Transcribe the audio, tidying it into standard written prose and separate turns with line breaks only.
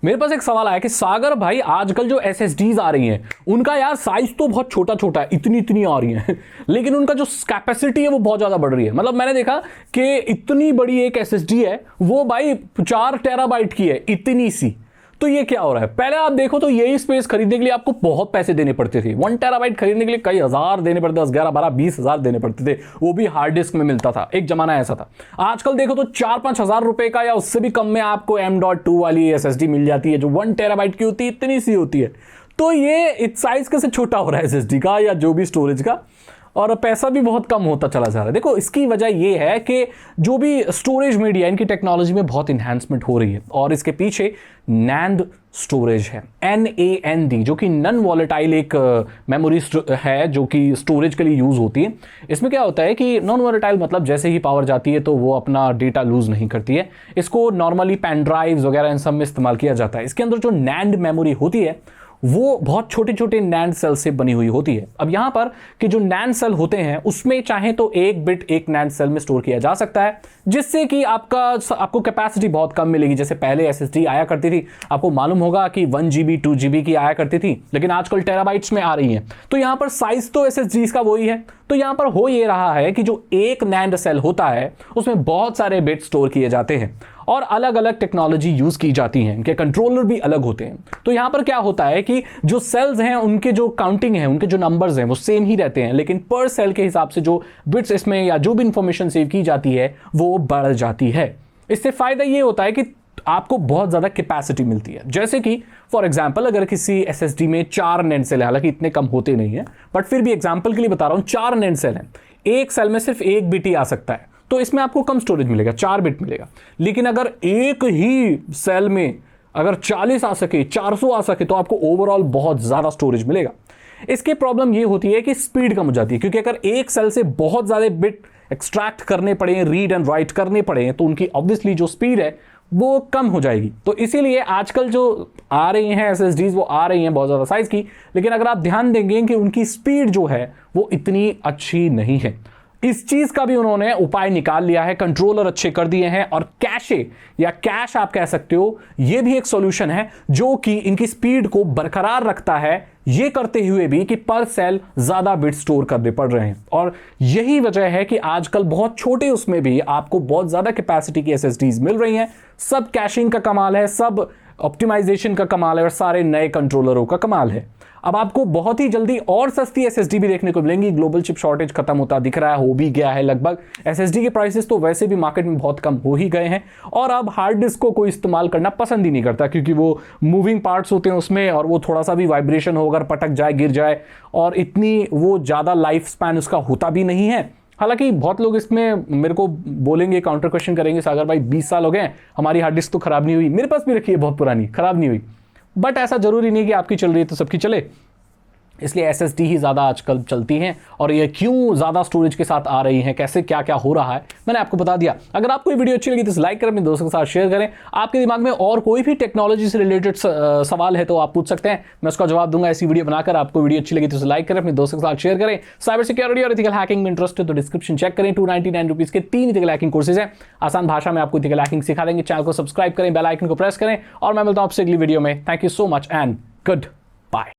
मेरे पास एक सवाल आया कि सागर भाई आजकल जो एसएसडीज आ रही हैं उनका यार साइज तो बहुत छोटा छोटा है, इतनी इतनी आ रही हैं लेकिन उनका जो कैपेसिटी है वो बहुत ज्यादा बढ़ रही है। मतलब मैंने देखा कि इतनी बड़ी एक एसएसडी है वो भाई 4 टेराबाइट की है, इतनी सी। तो ये क्या हो रहा है? पहले आप देखो तो यही स्पेस खरीदने के लिए आपको बहुत पैसे देने पड़ते थे। 1 टेराबाइट खरीदने के लिए कई हजार देने पड़ते, 10 11 12 20 हजार देने पड़ते थे, वो भी हार्ड डिस्क में मिलता था। एक जमाना ऐसा था। आजकल देखो तो 4-5 हजार रुपए का या उससे भी कम में आपको M.2 वाली एसएसडी मिल जाती है जो 1 टेराबाइट की होती है, इतनी सी होती है। तो ये इस साइज कैसे छोटा हो रहा है एसएसडी का या जो भी स्टोरेज का, और पैसा भी बहुत कम होता चला जा रहा है। देखो इसकी वजह यह है कि जो भी स्टोरेज मीडिया इनकी टेक्नोलॉजी में बहुत इन्हांसमेंट हो रही है और इसके पीछे नैंड स्टोरेज है, NAND, जो कि नॉन वॉलेटाइल एक मेमोरी है जो कि स्टोरेज के लिए यूज होती है। इसमें क्या होता है कि नॉन वॉलेटाइल मतलब जैसे ही पावर जाती है तो वो अपना डेटा लूज नहीं करती है। इसको नॉर्मली पेन ड्राइव्स वगैरह इन सब में इस्तेमाल किया जाता है। इसके अंदर जो नैंड मेमोरी होती है वो बहुत छोटे छोटे नैंड सेल से बनी हुई होती है। अब यहां पर कि जो नैंड सेल होते हैं उसमें चाहे तो एक बिट एक नैंड सेल में स्टोर किया जा सकता है, जिससे कि आपको कैपेसिटी बहुत कम मिलेगी। जैसे पहले एसएसडी आया करती थी, आपको मालूम होगा कि 1 GB 2 GB की आया करती थी, लेकिन आजकल टेराबाइट्स में आ रही है। तो यहां पर साइज तो एसएसडीज का वही है। तो यहां पर हो ये रहा है कि जो एक नैंड सेल होता है उसमें बहुत सारे बिट स्टोर किए जाते हैं और अलग अलग टेक्नोलॉजी यूज की जाती है, इनके कंट्रोलर भी अलग होते हैं। तो यहां पर क्या होता है कि जो सेल्स हैं उनके जो काउंटिंग है, उनके जो नंबर्स हैं वो सेम ही रहते हैं, लेकिन पर सेल के हिसाब से जो बिट्स इसमें या जो भी इंफॉर्मेशन सेव की जाती है वो बढ़ जाती है। इससे फायदा ये होता है कि आपको बहुत ज्यादा कैपेसिटी मिलती है। जैसे कि फॉर एग्जांपल अगर किसी एसएसडी में 4 नैंड सेल है, हालांकि इतने कम होते नहीं है बट फिर भी एग्जांपल के लिए बता रहा हूं, 4 नैंड सेल हैं, एक सेल में सिर्फ 1 बिट ही आ सकता है, तो इसमें आपको कम स्टोरेज मिलेगा, 4 बिट मिलेगा। लेकिन अगर एक ही सेल में अगर 40 आ सके, 400 आ सके, तो आपको ओवरऑल बहुत ज्यादा स्टोरेज मिलेगा। इसकी प्रॉब्लम ये होती है कि स्पीड कम हो जाती है, क्योंकि अगर एक सेल से बहुत ज्यादा बिट एक्सट्रैक्ट करने पड़े, रीड एंड राइट करने पड़े, तो उनकी ऑब्वियसली जो स्पीड है वो कम हो जाएगी। तो इसीलिए आजकल जो आ रही हैं एसएसडीज वो आ रही हैं बहुत ज़्यादा साइज की, लेकिन अगर आप ध्यान देंगे कि उनकी स्पीड जो है वो इतनी अच्छी नहीं है। इस चीज का भी उन्होंने उपाय निकाल लिया है, कंट्रोलर अच्छे कर दिए हैं, और कैशे या कैश आप कह सकते हो, ये भी एक सॉल्यूशन है जो कि इनकी स्पीड को बरकरार रखता है, ये करते हुए भी कि पर सेल ज्यादा बिट स्टोर करने पड़ रहे हैं। और यही वजह है कि आजकल बहुत छोटे उसमें भी आपको बहुत ज्यादा कैपेसिटी की एसएसडीज मिल रही हैं। सब कैशिंग का कमाल है, सब ऑप्टिमाइजेशन का कमाल है और सारे नए कंट्रोलरों का कमाल है। अब आपको बहुत ही जल्दी और सस्ती एसएसडी भी देखने को मिलेंगी। ग्लोबल चिप शॉर्टेज खत्म होता दिख रहा है, हो भी गया है लगभग। एसएसडी के प्राइसेस तो वैसे भी मार्केट में बहुत कम हो ही गए हैं, और अब हार्ड डिस्क को कोई इस्तेमाल करना पसंद ही नहीं करता, क्योंकि वो मूविंग पार्ट्स होते हैं उसमें, और वो थोड़ा सा भी वाइब्रेशन हो, अगर पटक जाए, गिर जाए, और इतनी वो ज़्यादा लाइफ स्पैन उसका होता भी नहीं है। हालांकि बहुत लोग इसमें मेरे को बोलेंगे, काउंटर क्वेश्चन करेंगे, सागर भाई 20 साल हो गए हमारी हार्ड डिस्क तो खराब नहीं हुई। मेरे पास भी रखी है बहुत पुरानी, खराब नहीं हुई। बट ऐसा जरूरी नहीं कि आपकी चल रही है तो सबकी चले, इसलिए एसएसडी ही ज़्यादा आजकल चलती हैं। और ये क्यों ज़्यादा स्टोरेज के साथ आ रही हैं, कैसे क्या क्या हो रहा है, मैंने आपको बता दिया। अगर आपको ये वीडियो अच्छी लगी तो लाइक करें, अपने दोस्तों के साथ शेयर करें। आपके दिमाग में और कोई भी टेक्नोलॉजी से रिलेटेड सवाल है तो आप पूछ सकते हैं, मैं उसका जवाब दूंगा ऐसी वीडियो बनाकर। आपको वीडियो अच्छी लगी तो लाइक करें, अपने दोस्तों के साथ शेयर करें। साइबर सिक्योरिटी और इथिकल हैकिंग में इंटरेस्ट है तो डिस्क्रिप्शन चेक करें, 299 रुपीज़ के 3 इथिकल हैकिंग कोर्सेज हैं। आसान भाषा में आपको इथिकल हैकिंग सिखा देंगे। चैनल को सब्सक्राइब करें, बेल आइकन को प्रेस करें, और मैं मिलता हूं आपसे अगली वीडियो में। Thank you so much and good bye.